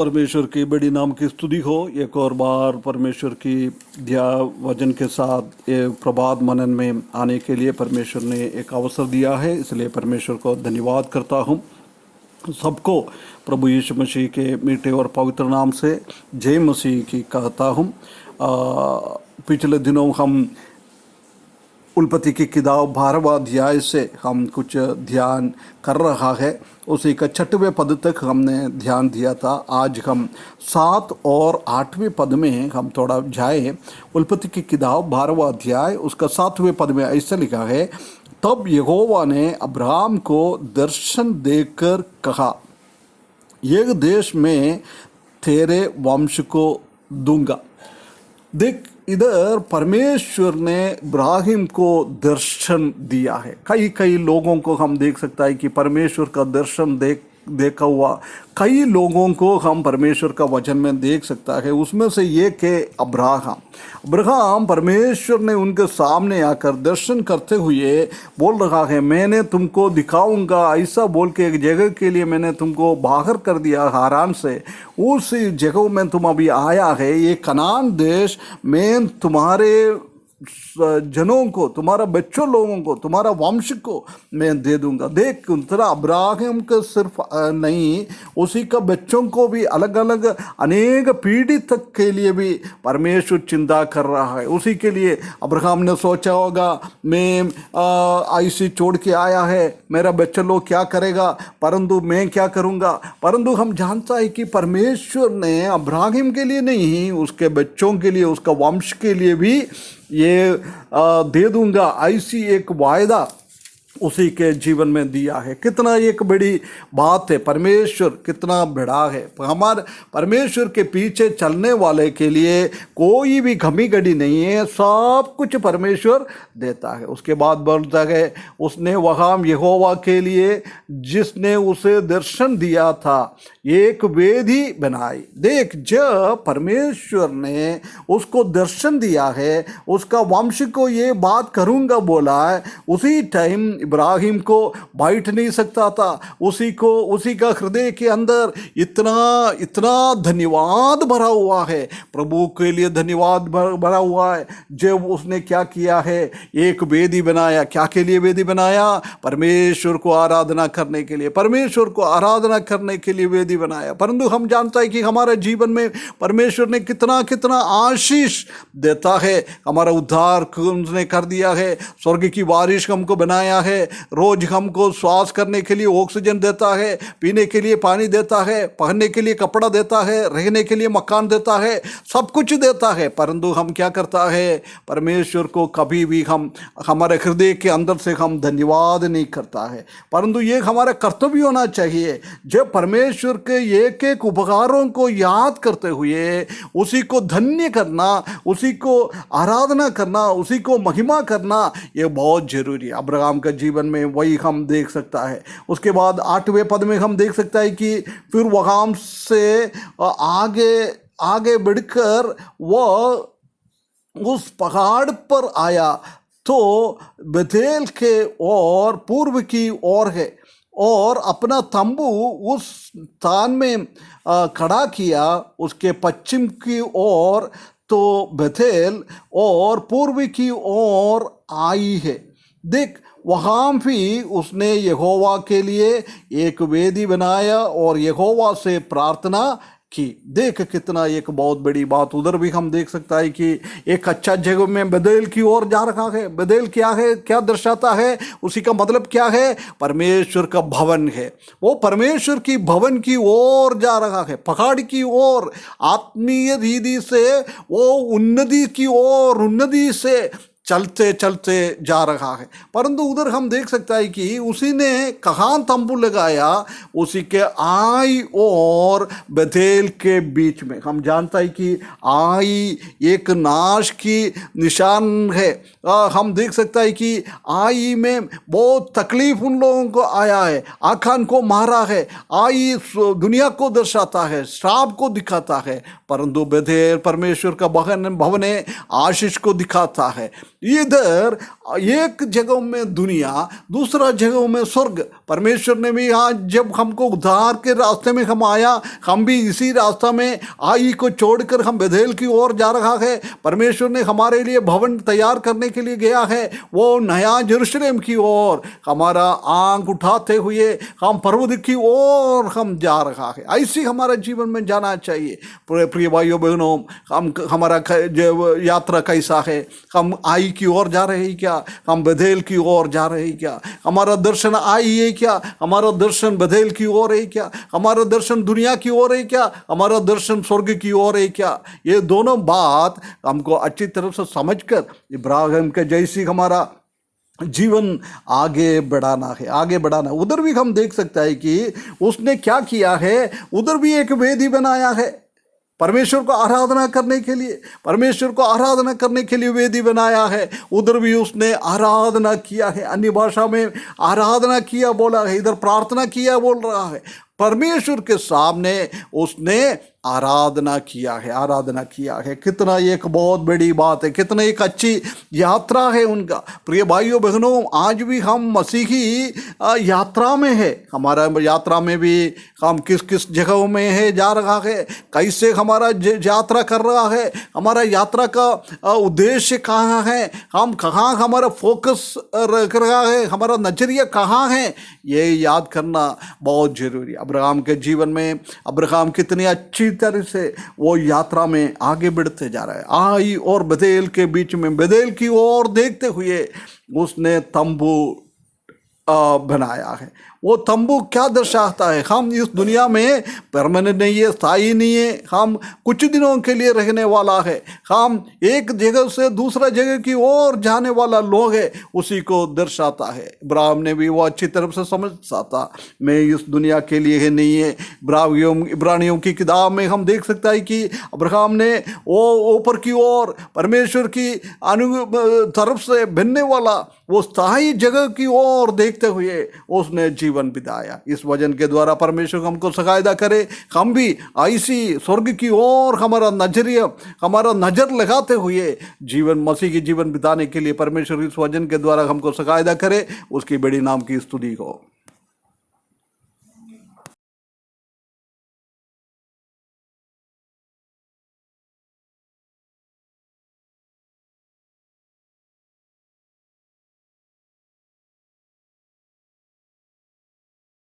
परमेश्वर की बड़ी नाम की स्तुति हो। एक और बार परमेश्वर की वचन के साथ एक प्रभात मनन में आने के लिए परमेश्वर ने एक अवसर दिया है, इसलिए परमेश्वर को धन्यवाद करता हूँ। सबको प्रभु यीशु मसीह के मीठे और पवित्र नाम से जय मसीह की कहता हूँ। पिछले दिनों हम उल्पत्ति की किताब 12वां अध्याय से हम कुछ ध्यान कर रहा है। उसी का 6वें पद तक हमने ध्यान दिया था। आज हम 7 और 8वें पद में हम थोड़ा जाए। उल्पत्ति की किताब 12वां अध्याय उसका 7वें पद में ऐसा लिखा है, तब यहोवा ने अब्राहम को दर्शन देकर कहा, एक देश में तेरे वंश को दूंगा। देख, इधर परमेश्वर ने इब्राहिम को दर्शन दिया है। कई कई लोगों को हम देख सकता है कि परमेश्वर का दर्शन देखा हुआ कई लोगों को हम परमेश्वर का वचन में देख सकता है। उसमें से एक है अब्राहम। परमेश्वर ने उनके सामने आकर दर्शन करते हुए बोल रहा है, मैंने तुमको दिखाऊंगा, ऐसा बोल के एक जगह के लिए मैंने तुमको बाहर कर दिया हारान से। उस जगह में तुम अभी आया है, ये कनान देश में तुम्हारे जनों को, तुम्हारा बच्चों लोगों को, तुम्हारा वंश को मैं दे दूंगा। देख, तेरा अब्राहम का सिर्फ नहीं, उसी का बच्चों को भी अलग अलग अनेक पीढ़ी तक के लिए भी परमेश्वर चिंता कर रहा है। उसी के लिए अब्राहम ने सोचा होगा, मैं ऐसी छोड़ के आया है, मेरा बच्चा लोग क्या करेगा, परंतु मैं क्या करूंगा। परंतु हम जानता है कि परमेश्वर ने अब्राहम के लिए नहीं, उसके बच्चों के लिए, उसका वंश के लिए भी ये दे दूंगा, ऐसी एक वायदा उसी के जीवन में दिया है। कितना एक बड़ी बात है। परमेश्वर कितना बड़ा है। हमारे परमेश्वर के पीछे चलने वाले के लिए कोई भी कमी घड़ी नहीं है, सब कुछ परमेश्वर देता है। उसके बाद बोलता है, उसने वहाँ यहोवा के लिए जिसने उसे दर्शन दिया था एक वेदी बनाई। देख, जब परमेश्वर ने उसको दर्शन दिया है, उसका वंश को ये बात करूँगा बोला है, उसी टाइम इब्राहिम को बैठ नहीं सकता था। उसी का हृदय के अंदर इतना धन्यवाद भरा हुआ है, प्रभु के लिए धन्यवाद भरा हुआ है। जब उसने क्या किया है, एक वेदी बनाया। क्या के लिए वेदी बनाया? परमेश्वर को आराधना करने के लिए। परमेश्वर को आराधना करने के लिए वेदी बनाया। परंतु हम जानता है कि हमारे जीवन में परमेश्वर ने कितना कितना आशीष देता है। हमारा उद्धार उसने कर दिया है, स्वर्ग की बारिश हमको बनाया है, रोज हमको श्वास करने के लिए ऑक्सीजन देता है, पीने के लिए पानी देता है, पहनने के लिए कपड़ा देता है, रहने के लिए मकान देता है, सब कुछ देता है। परंतु हम क्या करता है, परमेश्वर को कभी भी हम हमारे हृदय के अंदर से हम धन्यवाद नहीं करता है। परंतु ये हमारा कर्तव्य होना चाहिए, जब परमेश्वर के एक एक उपकारों को याद करते हुए उसी को धन्य करना, उसी को आराधना करना, उसी को महिमा करना, ये बहुत जरूरी है। अब्राहम का जीवन में वही हम देख सकता है। उसके बाद 8वें पद में हम देख सकता है कि फिर वहाँ से आगे बढ़कर वह उस पहाड़ पर आया तो बेथेल के और पूर्व की ओर है, और अपना तंबू उस स्थान में खड़ा किया। उसके पश्चिम की ओर तो बेथेल और पूर्व की ओर आई है। देख, वहाँ भी उसने यहोवा के लिए एक वेदी बनाया और यहोवा से प्रार्थना की। देख, कितना एक बहुत बड़ी बात। उधर भी हम देख सकता है कि एक अच्छा जगह में बेथेल की ओर जा रखा है। बेथेल क्या है, क्या दर्शाता है, उसी का मतलब क्या है, परमेश्वर का भवन है। वो परमेश्वर की भवन की ओर जा रहा है, पहाड़ की ओर, आत्मीय रीति से वो उन्नति से चलते चलते जा रहा है। परंतु उधर हम देख सकता है कि उसी ने कहाँ तंबू लगाया, उसी के आई और बेथेल के बीच में। हम जानता है कि आई एक नाश की निशान है। हम देख सकता है कि आई में बहुत तकलीफ उन लोगों को आया है, आखान को मारा है। आई दुनिया को दर्शाता है, श्राप को दिखाता है, परंतु बेथेल परमेश्वर का भवन है, आशीष को दिखाता है। इधर एक जगह में दुनिया, दूसरा जगह में स्वर्ग। परमेश्वर ने भी यहाँ जब हमको उद्धार के रास्ते में हम आया, हम भी इसी रास्ता में आई को छोड़कर हम बेथेल की ओर जा रहा है। परमेश्वर ने हमारे लिए भवन तैयार करने के लिए गया है, वो नया यरूशलेम की ओर हमारा आंख उठाते हुए हम पर्वत की ओर हम जा रहा है। ऐसी हमारा जीवन में जाना चाहिए। प्रिय भाइयों बहनों, हमारा यात्रा कैसा है? हम आई की ओर जा रहे हैं क्या? हम बेथेल की ओर जा रहे हैं क्या? हमारा दर्शन आई है क्या? हमारा दर्शन बेथेल की ओर है क्या? हमारा दर्शन दुनिया की ओर है क्या? हमारा दर्शन स्वर्ग की ओर है क्या? ये दोनों बात हमको अच्छी तरह से समझकर इब्राहिम के जैसी हमारा जीवन आगे बढ़ाना है, आगे बढ़ाना। उधर भी हम देख सकते हैं कि उसने क्या किया है, उधर भी एक वेदी बनाया है परमेश्वर को आराधना करने के लिए। परमेश्वर को आराधना करने के लिए वेदी बनाया है, उधर भी उसने आराधना किया है, अन्य भाषा में आराधना किया बोला है, इधर प्रार्थना किया बोल रहा है। परमेश्वर के सामने उसने आराधना किया है, आराधना किया है। कितना एक बहुत बड़ी बात है, कितना एक अच्छी यात्रा है उनका। प्रिय भाइयों बहनों, आज भी हम मसीही यात्रा में है। हमारा यात्रा में भी हम किस किस जगहों में है जा रहा है, कैसे हमारा यात्रा कर रहा है, हमारा यात्रा का उद्देश्य कहाँ है, हम कहाँ हमारा फोकस रख रहा है, हमारा नजरिया कहाँ है, ये याद करना बहुत जरूरी है। अब्राहम के जीवन में अब्राहम कितनी अच्छी तरह से वो यात्रा में आगे बढ़ते जा रहा है। आई और बेथेल के बीच में, बेथेल की ओर देखते हुए उसने तंबू बनाया है। वो तंबू क्या दर्शाता है? हम इस दुनिया में परमानेंट नहीं है, स्थायी नहीं है, हम कुछ दिनों के लिए रहने वाला है, हम एक जगह से दूसरा जगह की ओर जाने वाला लोग है, उसी को दर्शाता है। इब्राहिम ने भी वो अच्छी तरह से समझता था, मैं इस दुनिया के लिए है नहीं है। इब्रानियों की किताब में हम देख सकते हैं कि अब्राहम ने वो ऊपर की ओर परमेश्वर की तरफ से बनने वाला वो स्थायी जगह की ओर देखते हुए उसने जीवन बिताया। इस वचन के द्वारा परमेश्वर हमको सहायता करे, हम भी ऐसी स्वर्ग की ओर हमारा नजरिया, हमारा नजर लगाते हुए जीवन, मसीह की जीवन बिताने के लिए परमेश्वर इस वचन के द्वारा हमको सहायता करे। उसकी बड़ी नाम की स्तुति हो।